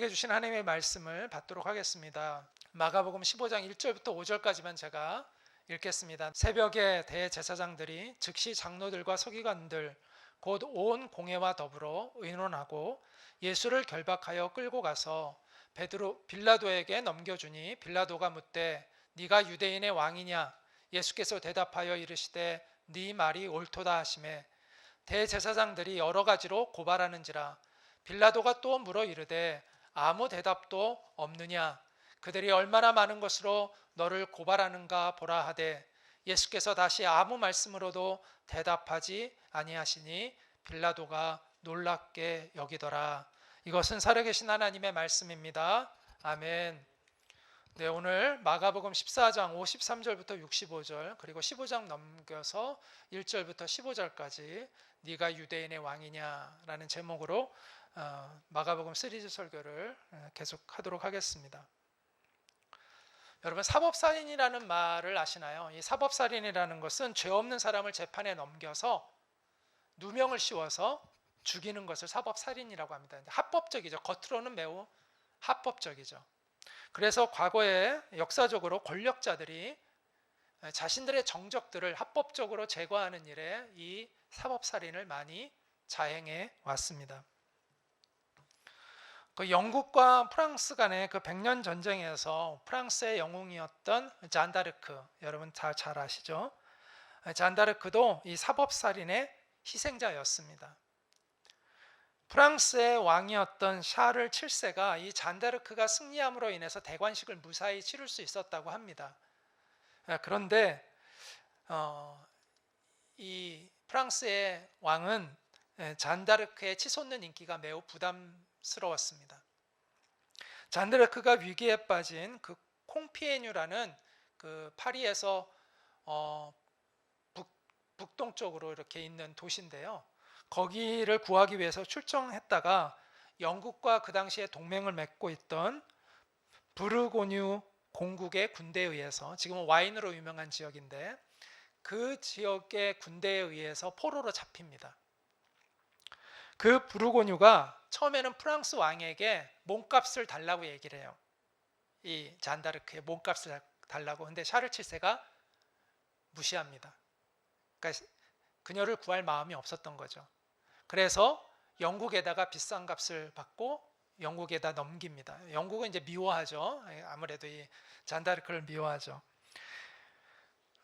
우리에게 주신 하나님의 말씀을 받도록 하겠습니다. 마가복음 15장 1절부터 5절까지만 제가 읽겠습니다. 새벽에 대제사장들이 즉시 장로들과 서기관들 곧 온 공회와 더불어 의논하고 예수를 결박하여 끌고 가서 빌라도에게 넘겨주니 빌라도가 묻되 네가 유대인의 왕이냐? 예수께서 대답하여 이르시되 네 말이 옳도다 하시매 대제사장들이 여러 가지로 고발하는지라. 빌라도가 또 물어 이르되 아무 대답도 없느냐? 그들이 얼마나 많은 것으로 너를 고발하는가 보라 하되 예수께서 다시 아무 말씀으로도 대답하지 아니하시니 빌라도가 놀랍게 여기더라. 이것은 살아계신 하나님의 말씀입니다. 아멘. 네, 오늘 마가복음 14장 53절부터 65절 그리고 15장 넘겨서 1절부터 15절까지 네가 유대인의 왕이냐라는 제목으로 마가복음 시리즈 설교를 계속하도록 하겠습니다. 여러분, 사법살인이라는 말을 아시나요? 이 사법살인이라는 것은 죄 없는 사람을 재판에 넘겨서 누명을 씌워서 죽이는 것을 사법살인이라고 합니다. 합법적이죠. 겉으로는 매우 합법적이죠. 그래서 과거에 역사적으로 권력자들이 자신들의 정적들을 합법적으로 제거하는 일에 이 사법살인을 많이 자행해 왔습니다. 그 영국과 프랑스 간의 그 100년 전쟁에서 프랑스의 영웅이었던 잔다르크, 여러분 다 잘 아시죠? 잔다르크도 이 사법살인의 희생자였습니다. 프랑스의 왕이었던 샤를 7세가 이 잔다르크가 승리함으로 인해서 대관식을 무사히 치를 수 있었다고 합니다. 그런데 이 프랑스의 왕은 잔다르크의 치솟는 인기가 매우 부담스러웠습니다. 잔다르크가 위기에 빠진 그 콩피에뉴라는 그 파리에서 북동쪽으로 이렇게 있는 도시인데요. 거기를 구하기 위해서 출정했다가 영국과 그 당시에 동맹을 맺고 있던 부르고뉴 공국의 군대에 의해서, 지금은 와인으로 유명한 지역인데 그 지역의 군대에 의해서 포로로 잡힙니다. 그 부르고뉴가 처음에는 프랑스 왕에게 몸값을 달라고 얘기를 해요. 이 잔다르크의 몸값을 달라고. 근데 샤를 7세가 무시합니다. 그러니까 그녀를 구할 마음이 없었던 거죠. 그래서 영국에다가 비싼 값을 받고 영국에다 넘깁니다. 영국은 이제 미워하죠. 아무래도 이 잔다르크를 미워하죠.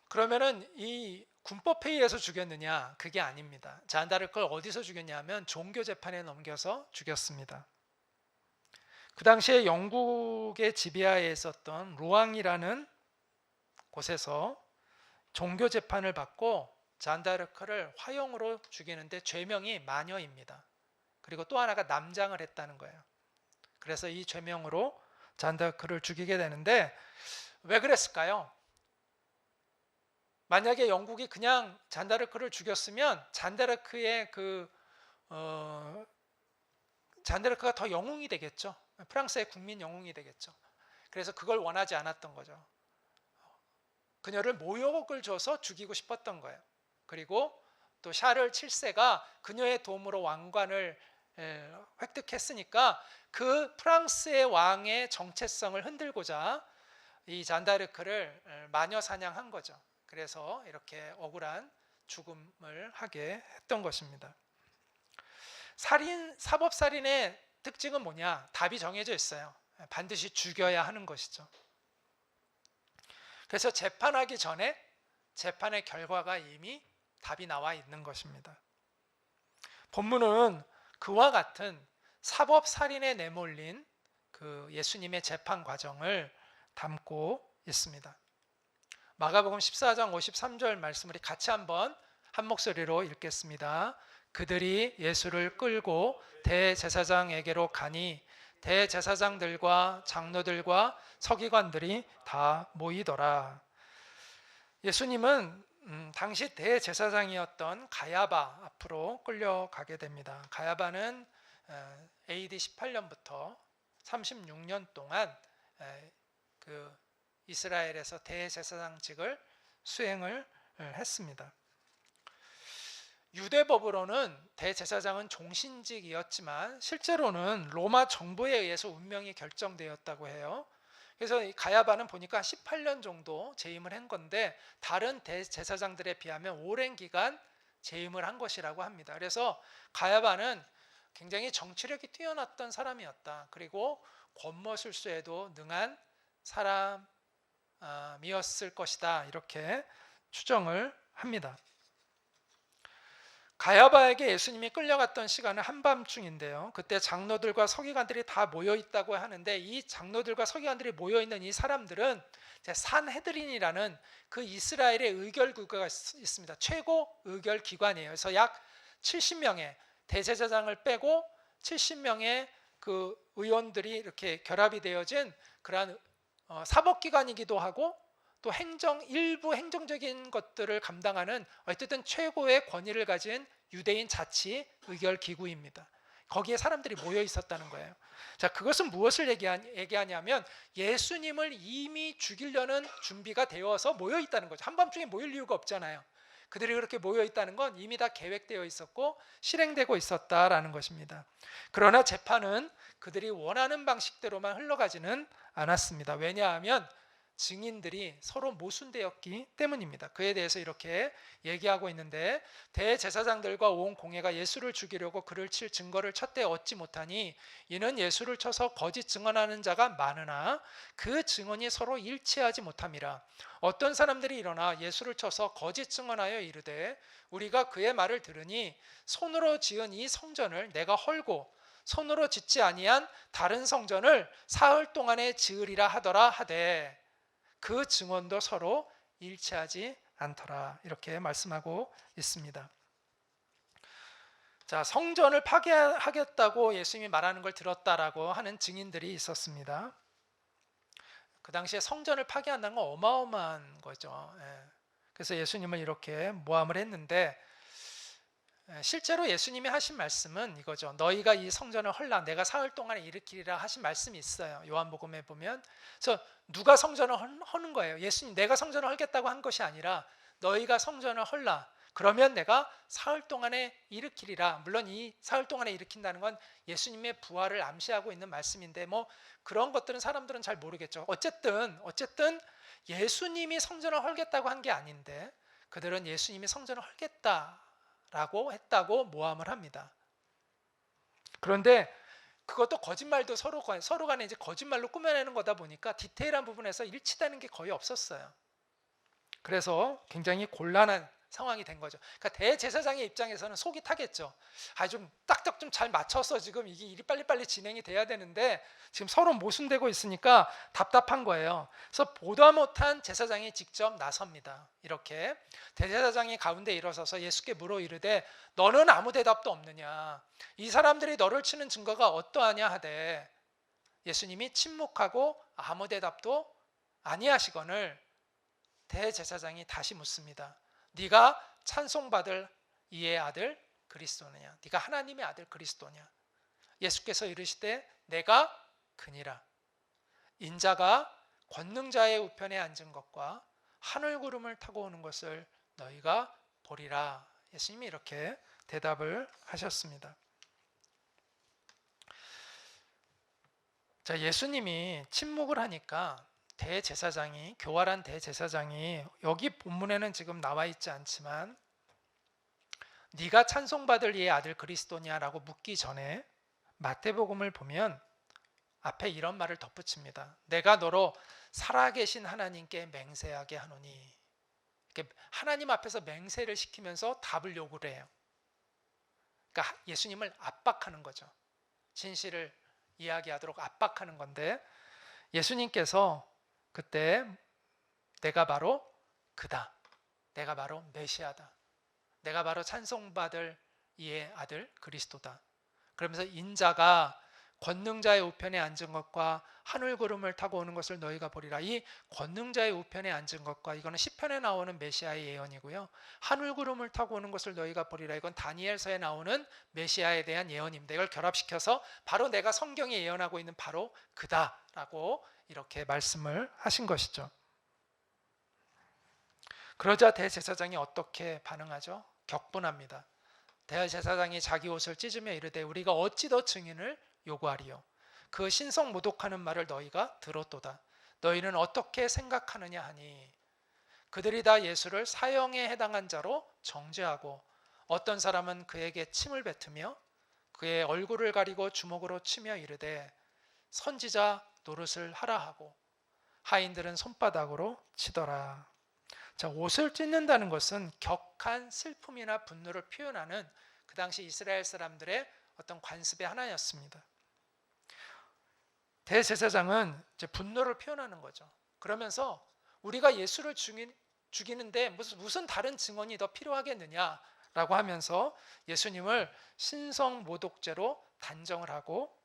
그러면은 이 군법에 의해서 죽였느냐? 그게 아닙니다. 잔다르크를 어디서 죽였냐면 종교 재판에 넘겨서 죽였습니다. 그 당시에 영국의 지배하에 있었던 로앙이라는 곳에서 종교 재판을 받고 잔다르크를 화형으로 죽이는데 죄명이 마녀입니다. 그리고 또 하나가 남장을 했다는 거예요. 그래서 이 죄명으로 잔다르크를 죽이게 되는데 왜 그랬을까요? 만약에 영국이 그냥 잔다르크를 죽였으면 잔다르크가 더 영웅이 되겠죠. 프랑스의 국민 영웅이 되겠죠. 그래서 그걸 원하지 않았던 거죠. 그녀를 모욕을 줘서 죽이고 싶었던 거예요. 그리고 또 샤를 7세가 그녀의 도움으로 왕관을 획득했으니까 그 프랑스의 왕의 정체성을 흔들고자 이 잔다르크를 마녀 사냥한 거죠. 그래서 이렇게 억울한 죽음을 하게 했던 것입니다. 사법살인의 특징은 뭐냐? 답이 정해져 있어요. 반드시 죽여야 하는 것이죠. 그래서 재판하기 전에 재판의 결과가 이미 답이 나와 있는 것입니다. 본문은 그와 같은 사법살인에 내몰린 그 예수님의 재판 과정을 담고 있습니다. 마가복음 14장 53절 말씀을 같이 한번 한 목소리로 읽겠습니다. 그들이 예수를 끌고 대제사장에게로 가니 대제사장들과 장로들과 서기관들이 다 모이더라. 예수님은 당시 대제사장이었던 가야바 앞으로 끌려가게 됩니다. 가야바는 AD 18년부터 36년 동안 그 이스라엘에서 대제사장직을 수행을 했습니다. 유대법으로는 대제사장은 종신직이었지만 실제로는 로마 정부에 의해서 운명이 결정되었다고 해요. 그래서 이 가야바는 보니까 18년 정도 재임을 한 건데 다른 대제사장들에 비하면 오랜 기간 재임을 한 것이라고 합니다. 그래서 가야바는 굉장히 정치력이 뛰어났던 사람이었다. 그리고 권모술수에도 능한 사람이었을 것이다. 이렇게 추정을 합니다. 가야바에게 예수님이 끌려갔던 시간은 한밤중인데요. 그때 장로들과 서기관들이 다 모여 있다고 하는데 이 장로들과 서기관들이 모여 있는 이 사람들은 산헤드린이라는 그 이스라엘의 의결국가가 있습니다. 최고 의결 기관이에요. 그래서 약 70명의 대제사장을 빼고 70명의 그 의원들이 이렇게 결합이 되어진 그러한 사법기관이기도 하고 또 일부 행정적인 것들을 감당하는 어쨌든 최고의 권위를 가진 유대인 자치 의결 기구입니다. 거기에 사람들이 모여 있었다는 거예요. 자, 그것은 무엇을 얘기하냐면 예수님을 이미 죽이려는 준비가 되어서 모여 있다는 거죠. 한밤중에 모일 이유가 없잖아요. 그들이 그렇게 모여 있다는 건 이미 다 계획되어 있었고 실행되고 있었다라는 것입니다. 그러나 재판은 그들이 원하는 방식대로만 흘러가지는 않았습니다. 왜냐하면 증인들이 서로 모순되었기 때문입니다. 그에 대해서 이렇게 얘기하고 있는데 대제사장들과 온 공회가 예수를 죽이려고 그를 칠 증거를 찾되 얻지 못하니 이는 예수를 쳐서 거짓 증언하는 자가 많으나 그 증언이 서로 일치하지 못함이라. 어떤 사람들이 일어나 예수를 쳐서 거짓 증언하여 이르되 우리가 그의 말을 들으니 손으로 지은 이 성전을 내가 헐고 손으로 짓지 아니한 다른 성전을 사흘 동안에 지으리라 하더라 하되 그 증언도 서로 일치하지 않더라. 이렇게 말씀하고 있습니다. 자, 성전을 파괴하겠다고 예수님이 말하는 걸 들었다라고 하는 증인들이 있었습니다. 그 당시에 성전을 파괴한다는 건 어마어마한 거죠. 그래서 예수님을 이렇게 모함을 했는데 실제로 예수님이 하신 말씀은 이거죠. 너희가 이 성전을 헐라 내가 사흘 동안에 일으키리라 하신 말씀이 있어요. 요한복음에 보면. 그래서 누가 성전을 허는 거예요. 예수님 내가 성전을 헐겠다고 한 것이 아니라 너희가 성전을 헐라. 그러면 내가 사흘 동안에 일으키리라. 물론 이 사흘 동안에 일으킨다는 건 예수님의 부활을 암시하고 있는 말씀인데 뭐 그런 것들은 사람들은 잘 모르겠죠. 어쨌든 예수님이 성전을 헐겠다고 한 게 아닌데 그들은 예수님이 성전을 헐겠다라고 했다고 모함을 합니다. 그런데 그것도 거짓말도 서로 간에 이제 거짓말로 꾸며내는 거다 보니까 디테일한 부분에서 일치되는 게 거의 없었어요. 그래서 굉장히 곤란한 상황이 된 거죠. 그러니까 대제사장의 입장에서는 속이 타겠죠. 좀 딱딱 좀 잘 맞춰서 지금 이게 일이 빨리빨리 진행이 돼야 되는데 지금 서로 모순되고 있으니까 답답한 거예요. 그래서 보다 못한 제사장이 직접 나섭니다. 이렇게 대제사장이 가운데 일어서서 예수께 물어 이르되 너는 아무 대답도 없느냐? 이 사람들이 너를 치는 증거가 어떠하냐 하되 예수님이 침묵하고 아무 대답도 아니하시거늘 대제사장이 다시 묻습니다. 네가 찬송받을 이의 아들 그리스도느냐? 네가 하나님의 아들 그리스도냐? 예수께서 이르시되 내가 그니라. 인자가 권능자의 우편에 앉은 것과 하늘 구름을 타고 오는 것을 너희가 보리라. 예수님이 이렇게 대답을 하셨습니다. 자, 예수님이 침묵을 하니까 교활한 대제사장이 여기 본문에는 지금 나와 있지 않지만 네가 찬송받을 이의 아들 그리스도냐라고 묻기 전에 마태복음을 보면 앞에 이런 말을 덧붙입니다. 내가 너로 살아계신 하나님께 맹세하게 하노니. 하나님 앞에서 맹세를 시키면서 답을 요구를 해요. 그러니까 예수님을 압박하는 거죠. 진실을 이야기하도록 압박하는 건데 예수님께서 그때 내가 바로 그다. 내가 바로 메시아다. 내가 바로 찬송받을 이의 아들 그리스도다. 그러면서 인자가 권능자의 우편에 앉은 것과 하늘 구름을 타고 오는 것을 너희가 보리라. 이 권능자의 우편에 앉은 것과 이거는 시편에 나오는 메시아의 예언이고요. 하늘 구름을 타고 오는 것을 너희가 보리라. 이건 다니엘서에 나오는 메시아에 대한 예언입니다. 이걸 결합시켜서 바로 내가 성경에 예언하고 있는 바로 그다라고 이렇게 말씀을 하신 것이죠. 그러자 대제사장이 어떻게 반응하죠? 격분합니다. 대제사장이 자기 옷을 찢으며 이르되 우리가 어찌 더 증인을 요구하리요. 그 신성 모독하는 말을 너희가 들었도다. 너희는 어떻게 생각하느냐 하니 그들이 다 예수를 사형에 해당한 자로 정죄하고 어떤 사람은 그에게 침을 뱉으며 그의 얼굴을 가리고 주먹으로 치며 이르되 선지자 노릇을 하라 하고 하인들은 손바닥으로 치더라. 자, 옷을 찢는다는 것은 격한 슬픔이나 분노를 표현하는 그 당시 이스라엘 사람들의 어떤 관습의 하나였습니다. 대제사장은 이제 분노를 표현하는 거죠. 그러면서 우리가 예수를 죽이는데 무슨 다른 증언이 더 필요하겠느냐라고 하면서 예수님을 신성모독죄로 단정을 하고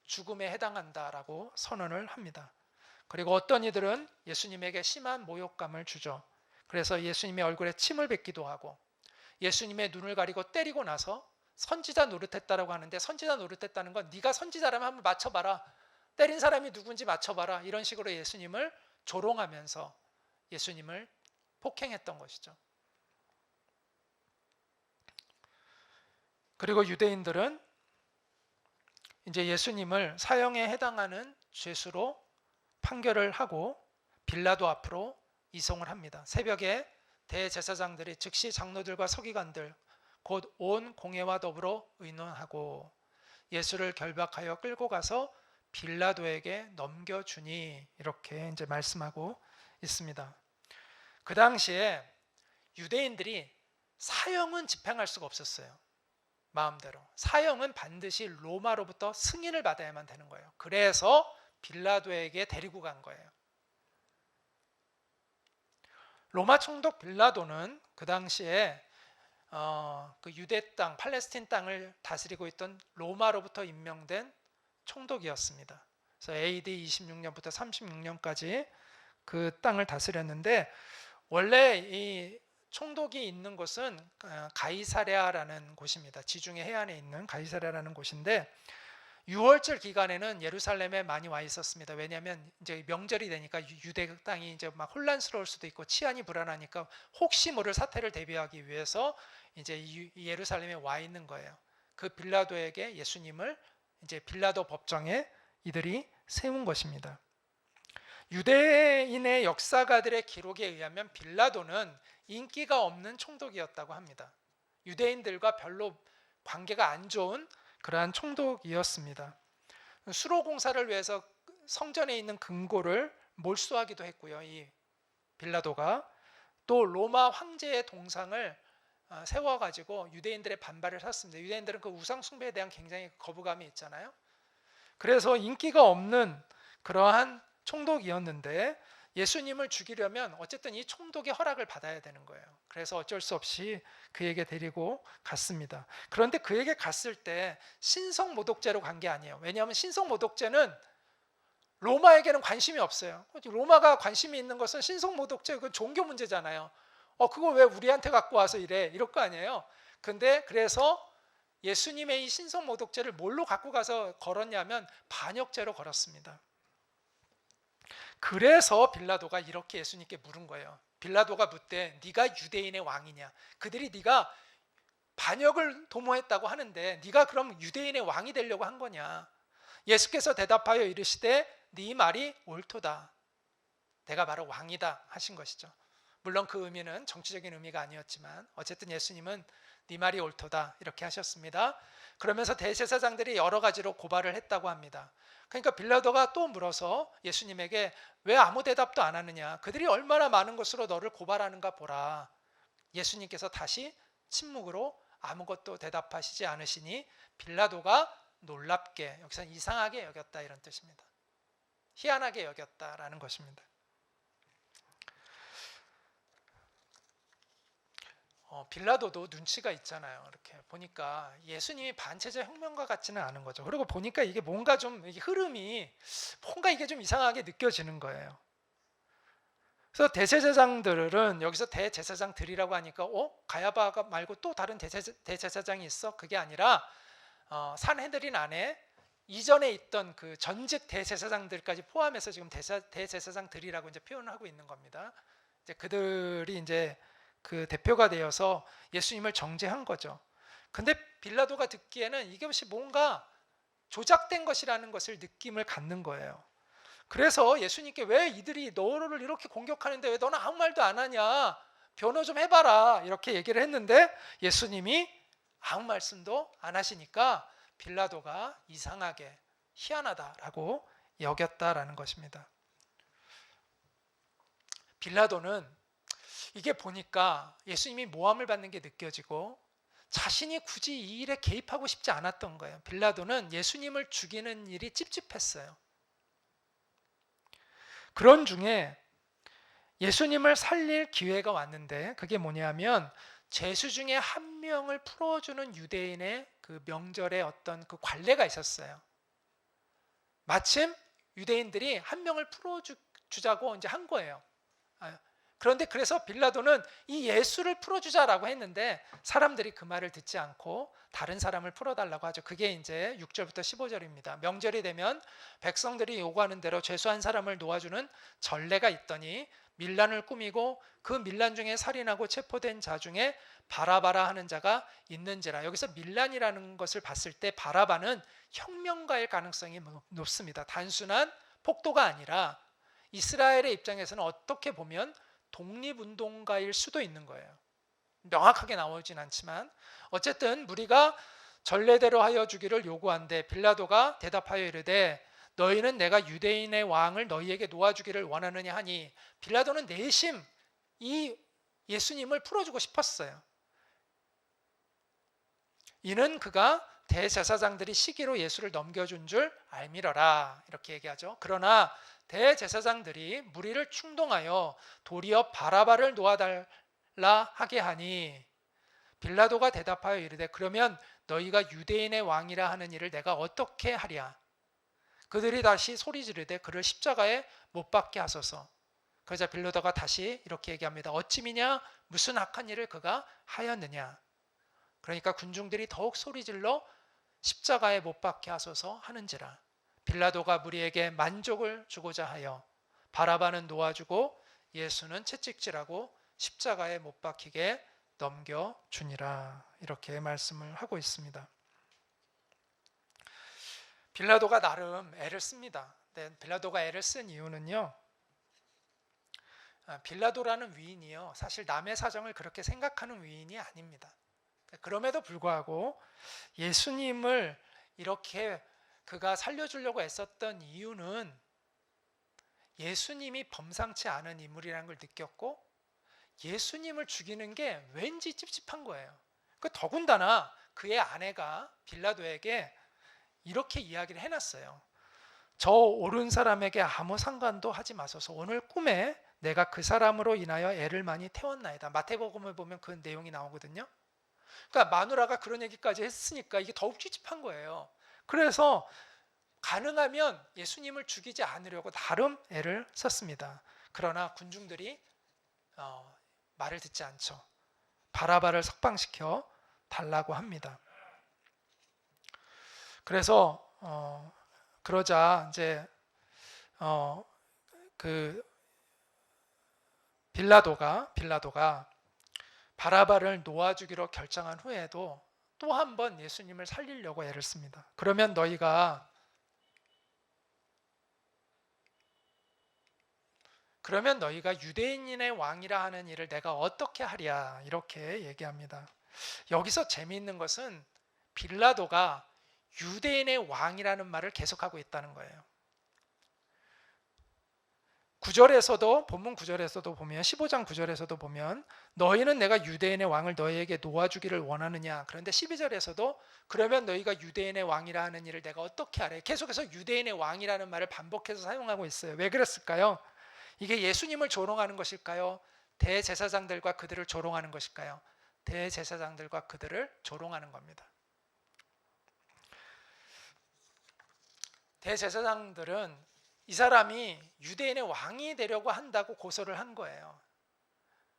죽음에 해당한다라고 선언을 합니다. 그리고 어떤 이들은 예수님에게 심한 모욕감을 주죠. 그래서 예수님의 얼굴에 침을 뱉기도 하고 예수님의 눈을 가리고 때리고 나서 선지자 노릇했다라고 하는데 선지자 노릇했다는 건 네가 선지자라면 한번 맞춰봐라. 때린 사람이 누군지 맞춰봐라. 이런 식으로 예수님을 조롱하면서 예수님을 폭행했던 것이죠. 그리고 유대인들은 이제 예수님을 사형에 해당하는 죄수로 판결을 하고 빌라도 앞으로 이송을 합니다. 새벽에 대제사장들이 즉시 장로들과 서기관들 곧 온 공회와 더불어 의논하고 예수를 결박하여 끌고 가서 빌라도에게 넘겨주니 이렇게 이제 말씀하고 있습니다. 그 당시에 유대인들이 사형은 집행할 수가 없었어요. 마음대로. 사형은 반드시 로마로부터 승인을 받아야만 되는 거예요. 그래서 빌라도에게 데리고 간 거예요. 로마 총독 빌라도는 그 당시에 그 유대 땅, 팔레스틴 땅을 다스리고 있던 로마로부터 임명된 총독이었습니다. 그래서 AD 26년부터 36년까지 그 땅을 다스렸는데 원래 이 총독이 있는 곳은 가이사랴라는 곳입니다. 지중해 해안에 있는 가이사랴라는 곳인데 6월절 기간에는 예루살렘에 많이 와 있었습니다. 왜냐하면 이제 명절이 되니까 유대 땅이 이제 막 혼란스러울 수도 있고 치안이 불안하니까 혹시 모를 사태를 대비하기 위해서 이제 예루살렘에 와 있는 거예요. 그 빌라도에게 예수님을 이제 빌라도 법정에 이들이 세운 것입니다. 유대인의 역사가들의 기록에 의하면 빌라도는 인기가 없는 총독이었다고 합니다. 유대인들과 별로 관계가 안 좋은 그러한 총독이었습니다. 수로 공사를 위해서 성전에 있는 금고를 몰수하기도 했고요. 이 빌라도가 또 로마 황제의 동상을 세워가지고 유대인들의 반발을 샀습니다. 유대인들은 그 우상 숭배에 대한 굉장히 거부감이 있잖아요. 그래서 인기가 없는 그러한 총독이었는데 예수님을 죽이려면 어쨌든 이 총독의 허락을 받아야 되는 거예요. 그래서 어쩔 수 없이 그에게 데리고 갔습니다. 그런데 그에게 갔을 때 신성모독죄로 간 게 아니에요. 왜냐하면 신성모독죄는 로마에게는 관심이 없어요. 로마가 관심이 있는 것은 신성모독죄, 그 종교 문제잖아요. 그걸 왜 우리한테 갖고 와서 이럴 거 아니에요. 근데 그래서 예수님의 이 신성모독죄를 뭘로 갖고 가서 걸었냐면 반역죄로 걸었습니다. 그래서 빌라도가 이렇게 예수님께 물은 거예요. 빌라도가 묻되 네가 유대인의 왕이냐? 그들이 네가 반역을 도모했다고 하는데 네가 그럼 유대인의 왕이 되려고 한 거냐? 예수께서 대답하여 이르시되 네 말이 옳도다. 내가 바로 왕이다 하신 것이죠. 물론 그 의미는 정치적인 의미가 아니었지만 어쨌든 예수님은 네 말이 옳도다 이렇게 하셨습니다. 그러면서 대제사장들이 여러 가지로 고발을 했다고 합니다. 그러니까 빌라도가 또 물어서 예수님에게 왜 아무 대답도 안 하느냐? 그들이 얼마나 많은 것으로 너를 고발하는가 보라. 예수님께서 다시 침묵으로 아무것도 대답하시지 않으시니 빌라도가 놀랍게, 여기서는 이상하게 여겼다 이런 뜻입니다. 희한하게 여겼다라는 것입니다. 빌라도도 눈치가 있잖아요. 이렇게 보니까 예수님이 반체제 혁명가 같지는 않은 거죠. 그리고 보니까 이게 뭔가 좀 흐름이 뭔가 이게 좀 이상하게 느껴지는 거예요. 그래서 대제사장들은 여기서 대제사장들이라고 하니까 가야바 말고 또 다른 대제사장이 있어? 그게 아니라 산헤드린 안에 이전에 있던 그 전직 대제사장들까지 포함해서 지금 대제사장들이라고 이제 표현을 하고 있는 겁니다. 이제 그들이 이제 그 대표가 되어서 예수님을 정죄한 거죠. 근데 빌라도가 듣기에는 이것이 뭔가 조작된 것이라는 것을 느낌을 갖는 거예요. 그래서 예수님께 왜 이들이 너를 이렇게 공격하는데 왜 너는 아무 말도 안 하냐? 변호 좀 해봐라. 이렇게 얘기를 했는데 예수님이 아무 말씀도 안 하시니까 빌라도가 이상하게 희한하다라고 여겼다라는 것입니다. 빌라도는 이게 보니까 예수님이 모함을 받는 게 느껴지고 자신이 굳이 이 일에 개입하고 싶지 않았던 거예요. 빌라도는 예수님을 죽이는 일이 찝찝했어요. 그런 중에 예수님을 살릴 기회가 왔는데 그게 뭐냐면 죄수 중에 한 명을 풀어주는 유대인의 그 명절에 어떤 그 관례가 있었어요. 마침 유대인들이 한 명을 풀어주자고 이제 한 거예요. 그런데 그래서 빌라도는 이 예수를 풀어주자라고 했는데 사람들이 그 말을 듣지 않고 다른 사람을 풀어달라고 하죠. 그게 이제 6절부터 15절입니다. 명절이 되면 백성들이 요구하는 대로 죄수 한 사람을 놓아주는 전례가 있더니 밀란을 꾸미고 그 밀란 중에 살인하고 체포된 자 중에 바라바라 하는 자가 있는지라. 여기서 밀란이라는 것을 봤을 때 바라바는 혁명가일 가능성이 높습니다. 단순한 폭도가 아니라 이스라엘의 입장에서는 어떻게 보면 독립운동가일 수도 있는 거예요. 명확하게 나오진 않지만 어쨌든 무리가 전례대로 하여 주기를 요구한데 빌라도가 대답하여 이르되 너희는 내가 유대인의 왕을 너희에게 놓아주기를 원하느냐 하니 빌라도는 내심 이 예수님을 풀어주고 싶었어요. 이는 그가 대제사장들이 시기로 예수를 넘겨준 줄 알미러라 이렇게 얘기하죠. 그러나 대제사장들이 무리를 충동하여 도리어 바라바를 놓아달라 하게 하니 빌라도가 대답하여 이르되 그러면 너희가 유대인의 왕이라 하는 일을 내가 어떻게 하랴. 그들이 다시 소리 지르되 그를 십자가에 못 박게 하소서. 그러자 빌라도가 다시 이렇게 얘기합니다. 어찌미냐 무슨 악한 일을 그가 하였느냐. 그러니까 군중들이 더욱 소리질러 십자가에 못 박게 하소서 하는지라. 빌라도가 무리에게 만족을 주고자 하여 바라바는 놓아주고 예수는 채찍질하고 십자가에 못 박히게 넘겨주니라. 이렇게 말씀을 하고 있습니다. 빌라도가 나름 애를 씁니다. 빌라도가 애를 쓴 이유는요. 빌라도라는 위인이요. 사실 남의 사정을 그렇게 생각하는 위인이 아닙니다. 그럼에도 불구하고 예수님을 이렇게 그가 살려주려고 애썼던 이유는 예수님이 범상치 않은 인물이라는 걸 느꼈고 예수님을 죽이는 게 왠지 찝찝한 거예요. 더군다나 그의 아내가 빌라도에게 이렇게 이야기를 해놨어요. 저 옳은 사람에게 아무 상관도 하지 마소서. 오늘 꿈에 내가 그 사람으로 인하여 애를 많이 태웠나이다. 마태복음을 보면 그 내용이 나오거든요. 그러니까 마누라가 그런 얘기까지 했으니까 이게 더욱 찝찝한 거예요. 그래서 가능하면 예수님을 죽이지 않으려고 나름 애를 썼습니다. 그러나 군중들이 말을 듣지 않죠. 바라바를 석방시켜 달라고 합니다. 그래서 그러자 이제 그 빌라도가 바라바를 놓아주기로 결정한 후에도 또 한 번 예수님을 살리려고 애를 씁니다. 그러면 너희가 유대인의 왕이라 하는 일을 내가 어떻게 하랴 이렇게 얘기합니다. 여기서 재미있는 것은 빌라도가 유대인의 왕이라는 말을 계속하고 있다는 거예요. 본문 9절에서도 보면 15장 9절에서도 보면 너희는 내가 유대인의 왕을 너희에게 놓아주기를 원하느냐. 그런데 12절에서도 그러면 너희가 유대인의 왕이라 하는 일을 내가 어떻게 하래. 계속해서 유대인의 왕이라는 말을 반복해서 사용하고 있어요. 왜 그랬을까요? 이게 예수님을 조롱하는 것일까요? 대제사장들과 그들을 조롱하는 것일까요? 대제사장들과 그들을 조롱하는 겁니다. 대제사장들은 이 사람이 유대인의 왕이 되려고 한다고 고소를 한 거예요.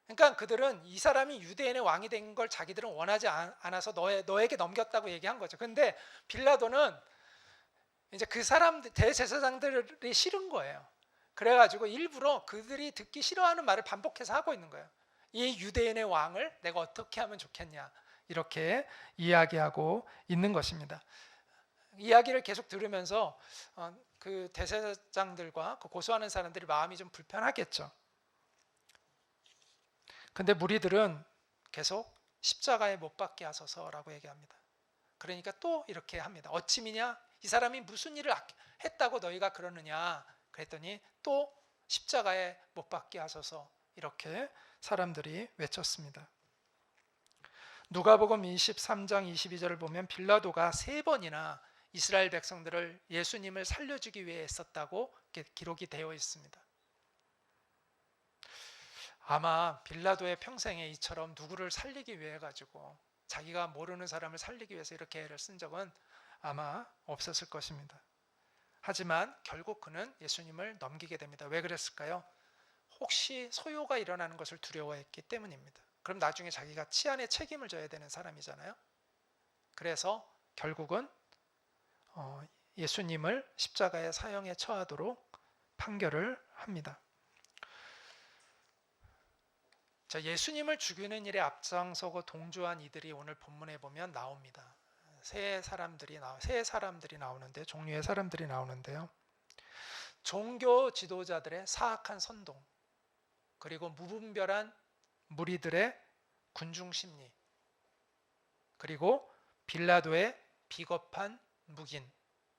그러니까 그들은 이 사람이 유대인의 왕이 된 걸 자기들은 원하지 않아서 너에게 넘겼다고 얘기한 거죠. 그런데 빌라도는 이제 그 대제사장들이 싫은 거예요. 그래가지고 일부러 그들이 듣기 싫어하는 말을 반복해서 하고 있는 거예요. 이 유대인의 왕을 내가 어떻게 하면 좋겠냐. 이렇게 이야기하고 있는 것입니다. 이야기를 계속 들으면서 그 대제사장들과 그 고소하는 사람들이 마음이 좀 불편하겠죠. 근데 무리들은 계속 십자가에 못 박게 하소서라고 얘기합니다. 그러니까 또 이렇게 합니다. 어찌미냐? 이 사람이 무슨 일을 했다고 너희가 그러느냐? 그랬더니 또 십자가에 못 박게 하소서, 이렇게 사람들이 외쳤습니다. 누가복음 23장 22절을 보면 빌라도가 3번이나 이스라엘 백성들을 예수님을 살려주기 위해 애썼다고 기록이 되어 있습니다. 아마 빌라도의 평생에 이처럼 누구를 살리기 위해 가지고 자기가 모르는 사람을 살리기 위해서 이렇게 애를 쓴 적은 아마 없었을 것입니다. 하지만 결국 그는 예수님을 넘기게 됩니다. 왜 그랬을까요? 혹시 소요가 일어나는 것을 두려워했기 때문입니다. 그럼 나중에 자기가 치안에 책임을 져야 되는 사람이잖아요. 그래서 결국은 예수님을 십자가의 사형에 처하도록 판결을 합니다. 자, 예수님을 죽이는 일에 앞장서고 동조한 이들이 오늘 본문에 보면 나옵니다. 세 사람들이 나오는데, 종류의 사람들이 나오는데요. 종교 지도자들의 사악한 선동, 그리고 무분별한 무리들의 군중 심리, 그리고 빌라도의 비겁한 묵인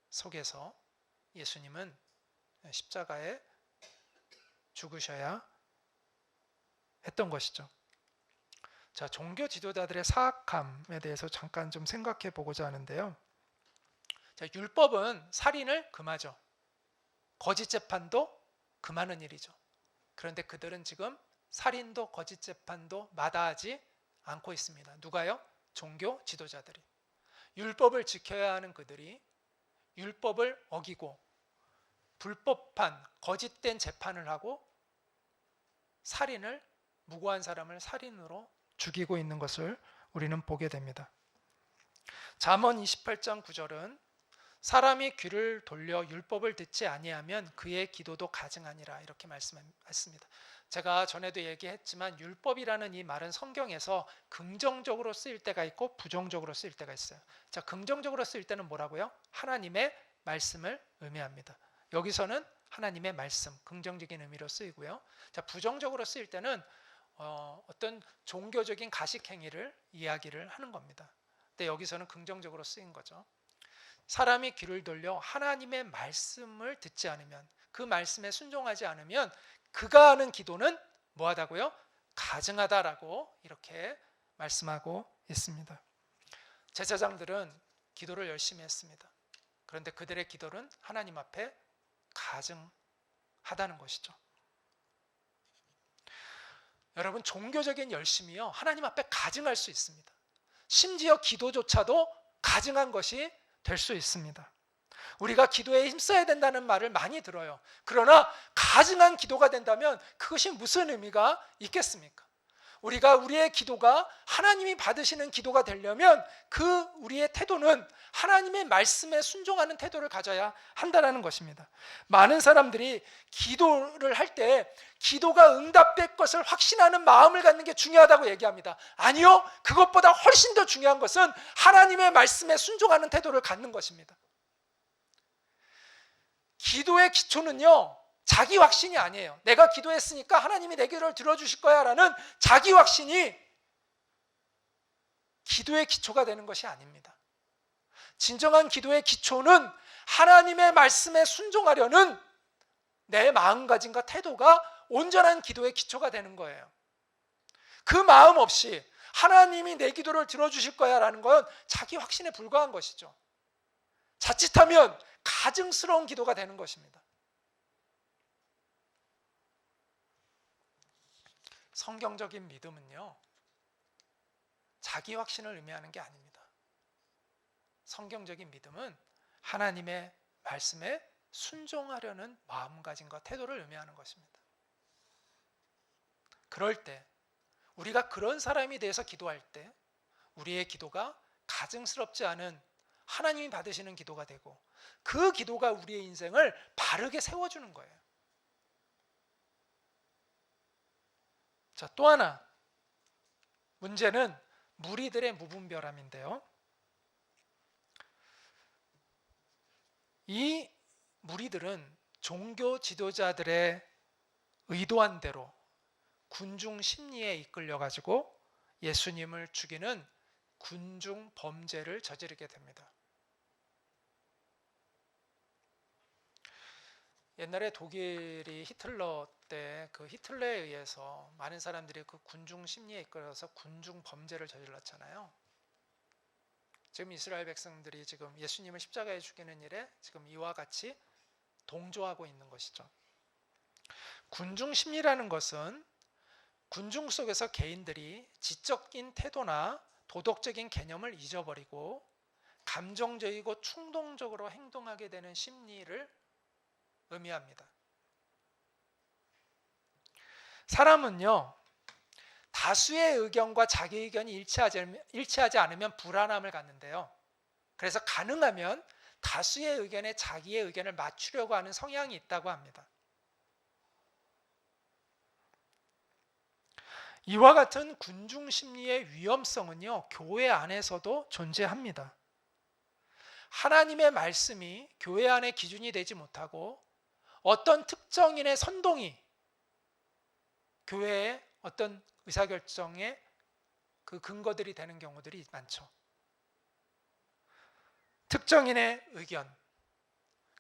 속에서 예수님은 십자가에 죽으셔야 했던 것이죠. 자, 종교 지도자들의 사악함에 대해서 잠깐 좀 생각해 보고자 하는데요. 자, 율법은 살인을 금하죠. 거짓 재판도 금하는 일이죠. 그런데 그들은 지금 살인도 거짓 재판도 마다하지 않고 있습니다. 누가요? 종교 지도자들이. 율법을 지켜야 하는 그들이 율법을 어기고 불법한 거짓된 재판을 하고 무고한 사람을 살인으로 죽이고 있는 것을 우리는 보게 됩니다. 잠언 28장 9절은 사람이 귀를 돌려 율법을 듣지 아니하면 그의 기도도 가증하니라, 이렇게 말씀했습니다. 제가 전에도 얘기했지만 율법이라는 이 말은 성경에서 긍정적으로 쓰일 때가 있고 부정적으로 쓰일 때가 있어요. 자, 긍정적으로 쓰일 때는 뭐라고요? 하나님의 말씀을 의미합니다. 여기서는 하나님의 말씀, 긍정적인 의미로 쓰이고요. 자, 부정적으로 쓰일 때는 어떤 종교적인 가식행위를 이야기를 하는 겁니다. 근데 여기서는 긍정적으로 쓰인 거죠. 사람이 귀를 돌려 하나님의 말씀을 듣지 않으면, 그 말씀에 순종하지 않으면 그가 하는 기도는 뭐하다고요? 가증하다라고 이렇게 말씀하고 있습니다. 제사장들은 기도를 열심히 했습니다. 그런데 그들의 기도는 하나님 앞에 가증하다는 것이죠. 여러분, 종교적인 열심이요, 하나님 앞에 가증할 수 있습니다. 심지어 기도조차도 가증한 것이 될 수 있습니다. 우리가 기도에 힘써야 된다는 말을 많이 들어요. 그러나 가증한 기도가 된다면 그것이 무슨 의미가 있겠습니까? 우리가 우리의 기도가 하나님이 받으시는 기도가 되려면 우리의 태도는 하나님의 말씀에 순종하는 태도를 가져야 한다는 것입니다. 많은 사람들이 기도를 할 때 기도가 응답될 것을 확신하는 마음을 갖는 게 중요하다고 얘기합니다. 아니요, 그것보다 훨씬 더 중요한 것은 하나님의 말씀에 순종하는 태도를 갖는 것입니다. 기도의 기초는요, 자기 확신이 아니에요. 내가 기도했으니까 하나님이 내 기도를 들어주실 거야 라는 자기 확신이 기도의 기초가 되는 것이 아닙니다. 진정한 기도의 기초는 하나님의 말씀에 순종하려는 내 마음가짐과 태도가 온전한 기도의 기초가 되는 거예요. 그 마음 없이 하나님이 내 기도를 들어주실 거야 라는 건 자기 확신에 불과한 것이죠. 자칫하면 가증스러운 기도가 되는 것입니다. 성경적인 믿음은요, 자기 확신을 의미하는 게 아닙니다. 성경적인 믿음은 하나님의 말씀에 순종하려는 마음가짐과 태도를 의미하는 것입니다. 그럴 때, 우리가 그런 사람이 대해서 기도할 때 우리의 기도가 가증스럽지 않은 하나님이 받으시는 기도가 되고, 그 기도가 우리의 인생을 바르게 세워주는 거예요. 자, 또 하나 문제는 무리들의 무분별함인데요. 이 무리들은 종교 지도자들의 의도한 대로 군중 심리에 이끌려 가지고 예수님을 죽이는 군중 범죄를 저지르게 됩니다. 옛날에 독일이 히틀러 때 그 히틀러에 의해서 많은 사람들이 그 군중 심리에 이끌려서 군중 범죄를 저질렀잖아요. 지금 이스라엘 백성들이 지금 예수님을 십자가에 죽이는 일에 지금 이와 같이 동조하고 있는 것이죠. 군중 심리라는 것은 군중 속에서 개인들이 지적인 태도나 도덕적인 개념을 잊어버리고 감정적이고 충동적으로 행동하게 되는 심리를 의미합니다. 사람은요, 다수의 의견과 자기 의견이 일치하지 않으면 불안함을 갖는데요. 그래서 가능하면 다수의 의견에 자기의 의견을 맞추려고 하는 성향이 있다고 합니다. 이와 같은 군중 심리의 위험성은요, 교회 안에서도 존재합니다. 하나님의 말씀이 교회 안에 기준이 되지 못하고 어떤 특정인의 선동이 교회의 어떤 의사결정의 그 근거들이 되는 경우들이 많죠. 특정인의 의견,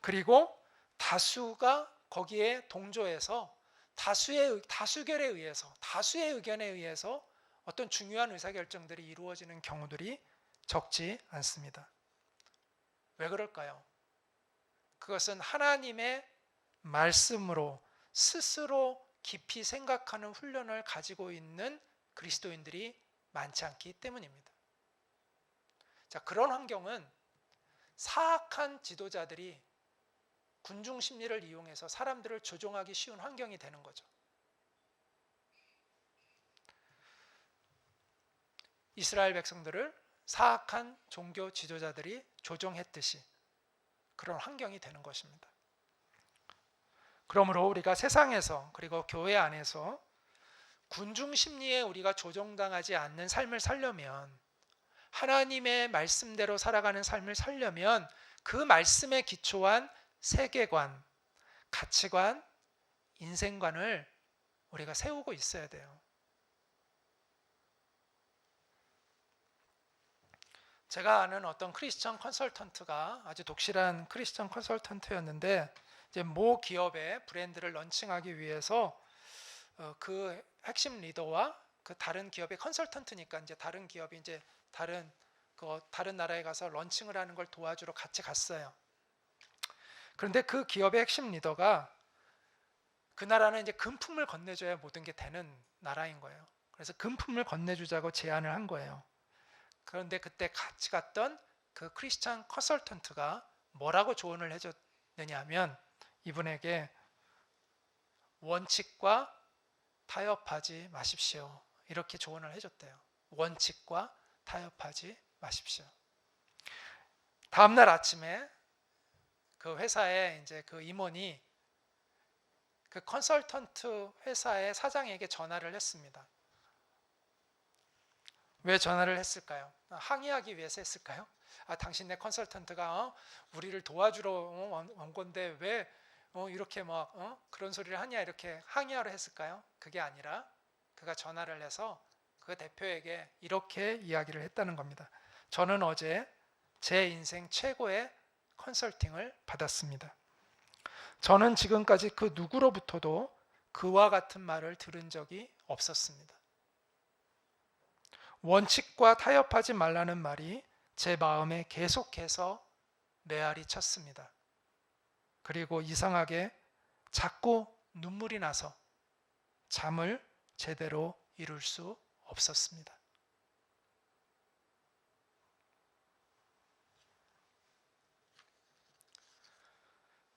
그리고 다수가 거기에 동조해서 다수결에 의해서, 다수의 의견에 의해서 어떤 중요한 의사결정들이 이루어지는 경우들이 적지 않습니다. 왜 그럴까요? 그것은 하나님의 말씀으로 스스로 깊이 생각하는 훈련을 가지고 있는 그리스도인들이 많지 않기 때문입니다. 자, 그런 환경은 사악한 지도자들이 군중 심리를 이용해서 사람들을 조종하기 쉬운 환경이 되는 거죠. 이스라엘 백성들을 사악한 종교 지도자들이 조종했듯이 그런 환경이 되는 것입니다. 그러므로 우리가 세상에서 그리고 교회 안에서 군중 심리에 우리가 조종당하지 않는 삶을 살려면, 하나님의 말씀대로 살아가는 삶을 살려면 그 말씀에 기초한 세계관, 가치관, 인생관을 우리가 세우고 있어야 돼요. 제가 아는 어떤 크리스천 컨설턴트가 아주 독실한 크리스천 컨설턴트였는데, 이제 모 기업의 브랜드를 런칭하기 위해서 그 핵심 리더와 그 다른 기업의 컨설턴트니까 이제 다른 기업이 이제 다른 나라에 가서 런칭을 하는 걸 도와주러 같이 갔어요. 그런데 그 기업의 핵심 리더가, 그 나라는 이제 금품을 건네줘야 모든 게 되는 나라인 거예요. 그래서 금품을 건네주자고 제안을 한 거예요. 그런데 그때 같이 갔던 그 크리스찬 컨설턴트가 뭐라고 조언을 해줬느냐 하면, 이분에게 원칙과 타협하지 마십시오, 이렇게 조언을 해줬대요. 원칙과 타협하지 마십시오. 다음날 아침에 그 회사에 이제 그 임원이 그 컨설턴트 회사의 사장에게 전화를 했습니다. 왜 전화를 했을까요? 항의하기 위해서 했을까요? 당신네 컨설턴트가 우리를 도와주러 온 건데 왜 이렇게 막 그런 소리를 하냐, 이렇게 항의하러 했을까요? 그게 아니라 그가 전화를 해서 그 대표에게 이렇게 이야기를 했다는 겁니다. 저는 어제 제 인생 최고의 컨설팅을 받았습니다. 저는 지금까지 그 누구로부터도 그와 같은 말을 들은 적이 없었습니다. 원칙과 타협하지 말라는 말이 제 마음에 계속해서 메아리 쳤습니다. 그리고 이상하게 자꾸 눈물이 나서 잠을 제대로 이룰 수 없었습니다.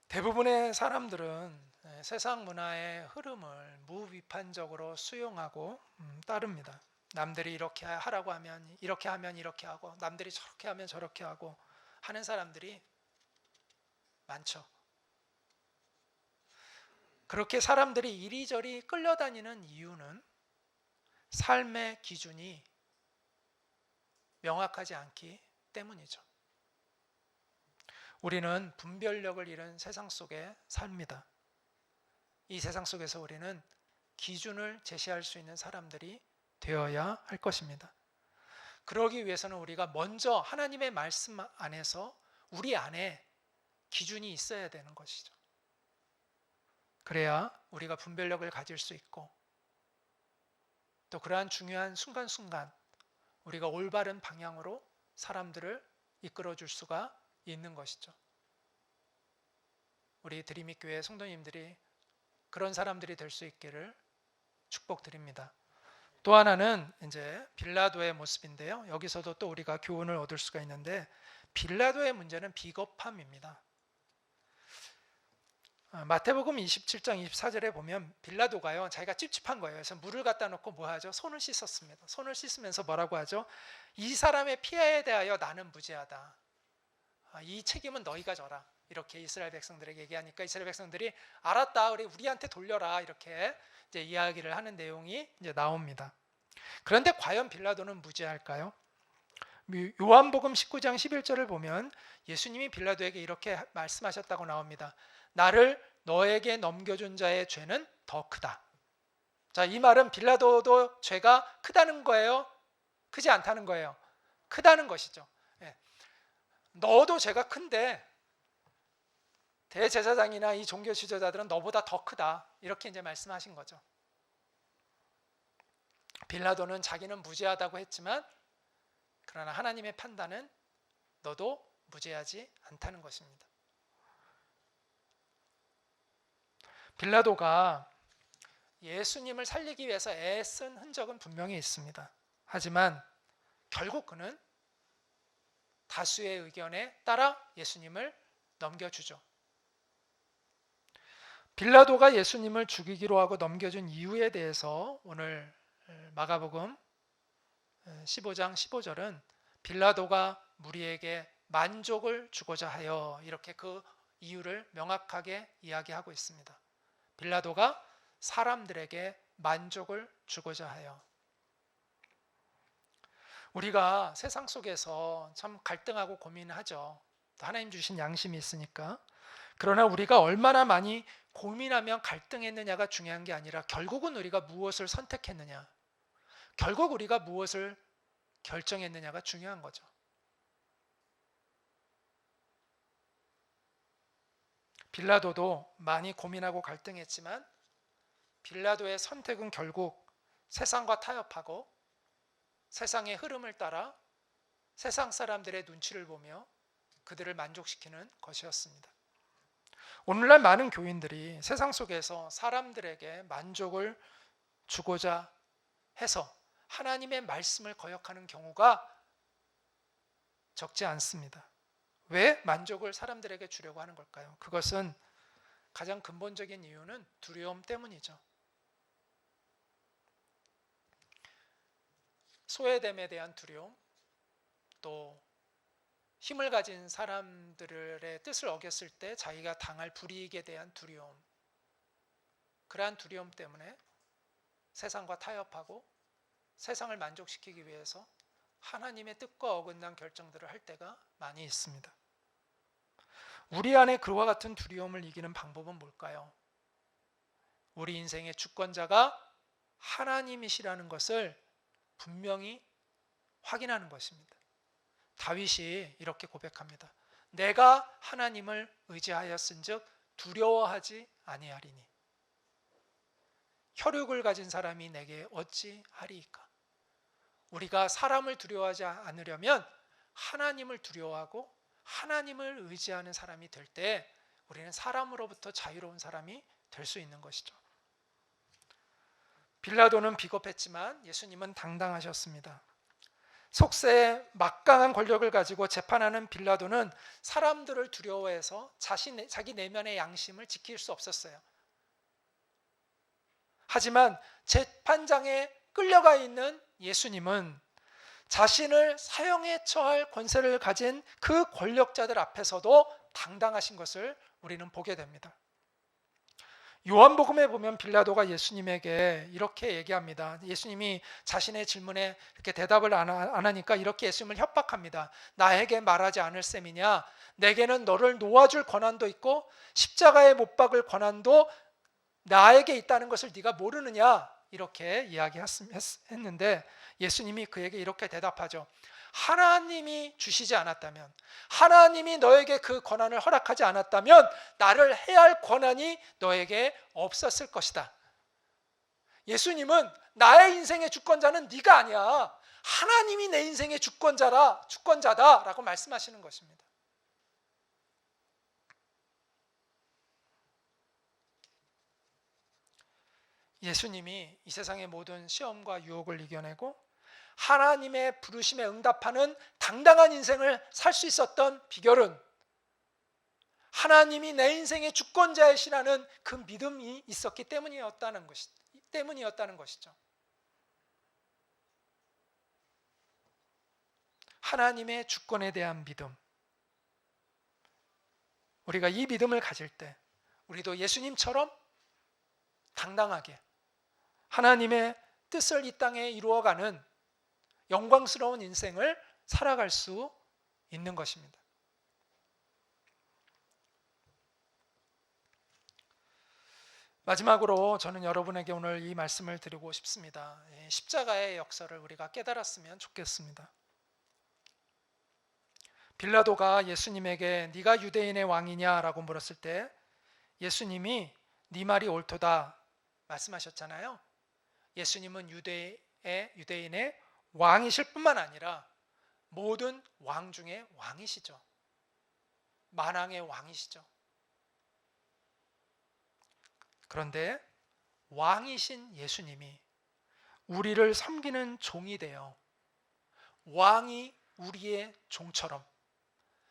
대부분의 사람들은 세상 문화의 흐름을 무비판적으로 수용하고 따릅니다. 남들이 이렇게 하라고 하면 이렇게 하면 이렇게 하고, 남들이 저렇게 하면 저렇게 하고 하는 사람들이 많죠. 그렇게 사람들이 이리저리 끌려다니는 이유는 삶의 기준이 명확하지 않기 때문이죠. 우리는 분별력을 잃은 세상 속에 삽니다. 이 세상 속에서 우리는 기준을 제시할 수 있는 사람들이 되어야 할 것입니다. 그러기 위해서는 우리가 먼저 하나님의 말씀 안에서 우리 안에 기준이 있어야 되는 것이죠. 그래야 우리가 분별력을 가질 수 있고 또 그러한 중요한 순간순간 우리가 올바른 방향으로 사람들을 이끌어줄 수가 있는 것이죠. 우리 드림잇 교회 성도님들이 그런 사람들이 될 수 있기를 축복드립니다. 또 하나는 이제 빌라도의 모습인데요. 여기서도 또 우리가 교훈을 얻을 수가 있는데 빌라도의 문제는 비겁함입니다. 마태복음 27장 24절에 보면 빌라도가요, 자기가 찝찝한 거예요. 그래서 물을 갖다 놓고 뭐 하죠? 손을 씻었습니다. 손을 씻으면서 뭐라고 하죠? 이 사람의 피해에 대하여 나는 무죄하다. 이 책임은 너희가 져라. 이렇게 이스라엘 백성들에게 얘기하니까 이스라엘 백성들이 알았다, 우리한테 돌려라, 이렇게 이제 이야기를 하는 내용이 이제 나옵니다. 그런데 과연 빌라도는 무죄할까요? 요한복음 19장 11절을 보면 예수님이 빌라도에게 이렇게 말씀하셨다고 나옵니다. 나를 너에게 넘겨준 자의 죄는 더 크다. 자, 이 말은 빌라도도 죄가 크다는 거예요? 크지 않다는 거예요? 크다는 것이죠. 너도 죄가 큰데 대제사장이나 이 종교 지도자들은 너보다 더 크다. 이렇게 이제 말씀하신 거죠. 빌라도는 자기는 무죄하다고 했지만 그러나 하나님의 판단은 너도 무죄하지 않다는 것입니다. 빌라도가 예수님을 살리기 위해서 애쓴 흔적은 분명히 있습니다. 하지만 결국 그는 다수의 의견에 따라 예수님을 넘겨주죠. 빌라도가 예수님을 죽이기로 하고 넘겨준 이유에 대해서 오늘 마가복음 15장 15절은 빌라도가 무리에게 만족을 주고자 하여 이렇게 그 이유를 명확하게 이야기하고 있습니다. 빌라도가 사람들에게 만족을 주고자 하여. 우리가 세상 속에서 참 갈등하고 고민하죠. 하나님 주신 양심이 있으니까. 그러나 우리가 얼마나 많이 고민하며 갈등했느냐가 중요한 게 아니라 결국은 우리가 무엇을 선택했느냐, 결국 우리가 무엇을 결정했느냐가 중요한 거죠. 빌라도도 많이 고민하고 갈등했지만 빌라도의 선택은 결국 세상과 타협하고 세상의 흐름을 따라 세상 사람들의 눈치를 보며 그들을 만족시키는 것이었습니다. 오늘날 많은 교인들이 세상 속에서 사람들에게 만족을 주고자 해서 하나님의 말씀을 거역하는 경우가 적지 않습니다. 왜 만족을 사람들에게 주려고 하는 걸까요? 그것은 가장 근본적인 이유는 두려움 때문이죠. 소외됨에 대한 두려움, 또 힘을 가진 사람들의 뜻을 어겼을 때 자기가 당할 불이익에 대한 두려움, 그러한 두려움 때문에 세상과 타협하고 세상을 만족시키기 위해서 하나님의 뜻과 어긋난 결정들을 할 때가 많이 있습니다. 우리 안에 그와 같은 두려움을 이기는 방법은 뭘까요? 우리 인생의 주권자가 하나님이시라는 것을 분명히 확인하는 것입니다. 다윗이 이렇게 고백합니다. 내가 하나님을 의지하였은즉 두려워하지 아니하리니 혈육을 가진 사람이 내게 어찌하리이까. 우리가 사람을 두려워하지 않으려면 하나님을 두려워하고 하나님을 의지하는 사람이 될 때 우리는 사람으로부터 자유로운 사람이 될 수 있는 것이죠. 빌라도는 비겁했지만 예수님은 당당하셨습니다. 속세에 막강한 권력을 가지고 재판하는 빌라도는 사람들을 두려워해서 자기 내면의 양심을 지킬 수 없었어요. 하지만 재판장에 끌려가 있는 예수님은 자신을 사형에 처할 권세를 가진 그 권력자들 앞에서도 당당하신 것을 우리는 보게 됩니다. 요한복음에 보면 빌라도가 예수님에게 이렇게 얘기합니다. 예수님이 자신의 질문에 이렇게 대답을 안 하니까 이렇게 예수님을 협박합니다. 나에게 말하지 않을 셈이냐? 내게는 너를 놓아줄 권한도 있고 십자가에 못 박을 권한도 나에게 있다는 것을 네가 모르느냐? 이렇게 이야기했는데 예수님이 그에게 이렇게 대답하죠. 하나님이 주시지 않았다면, 하나님이 너에게 그 권한을 허락하지 않았다면 나를 해할 권한이 너에게 없었을 것이다. 예수님은 나의 인생의 주권자는 네가 아니야. 하나님이 내 인생의 주권자다라고 말씀하시는 것입니다. 예수님이 이 세상의 모든 시험과 유혹을 이겨내고 하나님의 부르심에 응답하는 당당한 인생을 살 수 있었던 비결은 하나님이 내 인생의 주권자이시라는 그 믿음이 있었기 때문이었다는 것이죠. 하나님의 주권에 대한 믿음. 우리가 이 믿음을 가질 때 우리도 예수님처럼 당당하게 하나님의 뜻을 이 땅에 이루어가는 영광스러운 인생을 살아갈 수 있는 것입니다. 마지막으로 저는 여러분에게 오늘 이 말씀을 드리고 싶습니다. 십자가의 역사를 우리가 깨달았으면 좋겠습니다. 빌라도가 예수님에게 네가 유대인의 왕이냐라고 물었을 때 예수님이 네 말이 옳도다 말씀하셨잖아요. 예수님은 유대인의 왕이실 뿐만 아니라 모든 왕 중에 왕이시죠. 만왕의 왕이시죠. 그런데 왕이신 예수님이 우리를 섬기는 종이 되어 왕이 우리의 종처럼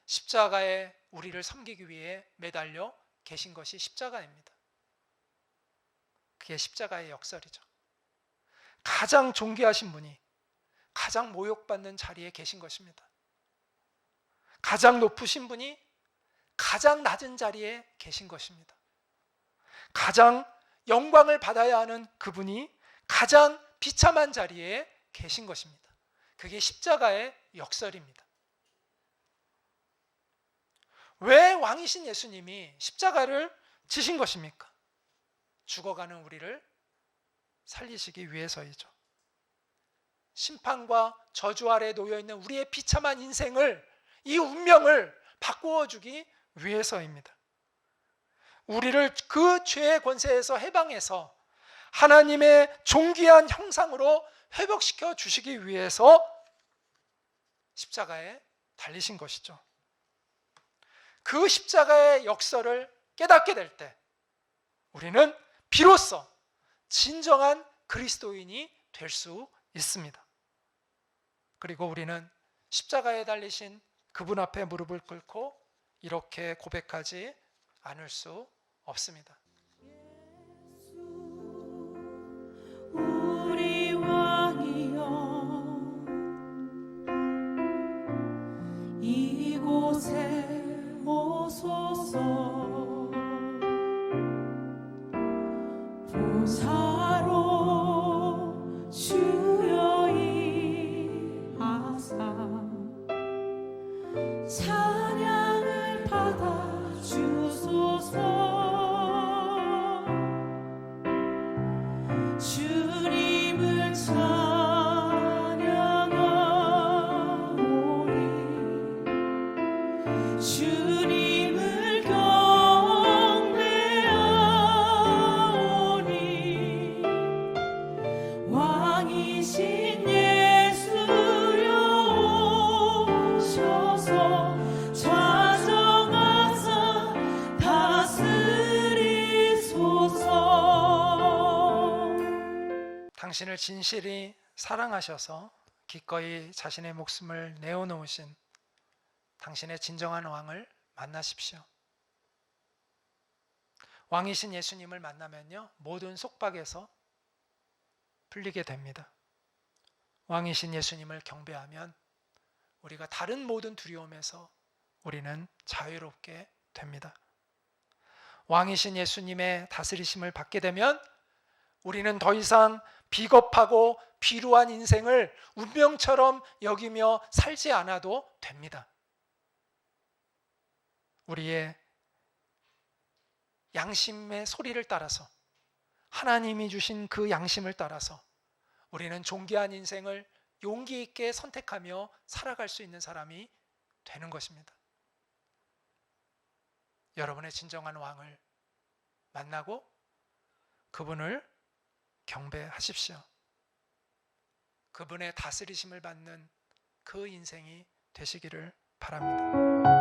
십자가에 우리를 섬기기 위해 매달려 계신 것이 십자가입니다. 그게 십자가의 역설이죠. 가장 존귀하신 분이 가장 모욕받는 자리에 계신 것입니다. 가장 높으신 분이 가장 낮은 자리에 계신 것입니다. 가장 영광을 받아야 하는 그분이 가장 비참한 자리에 계신 것입니다. 그게 십자가의 역설입니다. 왜 왕이신 예수님이 십자가를 지신 것입니까? 죽어가는 우리를 살리시기 위해서이죠. 심판과 저주 아래 놓여있는 우리의 비참한 인생을, 이 운명을 바꾸어 주기 위해서입니다. 우리를 그 죄의 권세에서 해방해서 하나님의 존귀한 형상으로 회복시켜 주시기 위해서 십자가에 달리신 것이죠. 그 십자가의 역설을 깨닫게 될 때 우리는 비로소 진정한 그리스도인이 될 수 있습니다. 그리고 우리는 십자가에 달리신 그분 앞에 무릎을 꿇고 이렇게 고백하지 않을 수 없습니다. 우리 왕이여 이곳에 오소서 보사로 주여 임하사 찬양을 받아 주소서. 주님을 찬양하오니 주님을 경배하오니 왕이신 예수여 오셔서 좌정하사 다스리소서. 당신을 진실이 사랑하셔서 기꺼이 자신의 목숨을 내어놓으신 당신의 진정한 왕을 만나십시오. 왕이신 예수님을 만나면요, 모든 속박에서 풀리게 됩니다. 왕이신 예수님을 경배하면 우리가 다른 모든 두려움에서 우리는 자유롭게 됩니다. 왕이신 예수님의 다스리심을 받게 되면 우리는 더 이상 비겁하고 비루한 인생을 운명처럼 여기며 살지 않아도 됩니다. 우리의 양심의 소리를 따라서, 하나님이 주신 그 양심을 따라서 우리는 존귀한 인생을 용기 있게 선택하며 살아갈 수 있는 사람이 되는 것입니다. 여러분의 진정한 왕을 만나고 그분을 경배하십시오. 그분의 다스리심을 받는 그 인생이 되시기를 바랍니다.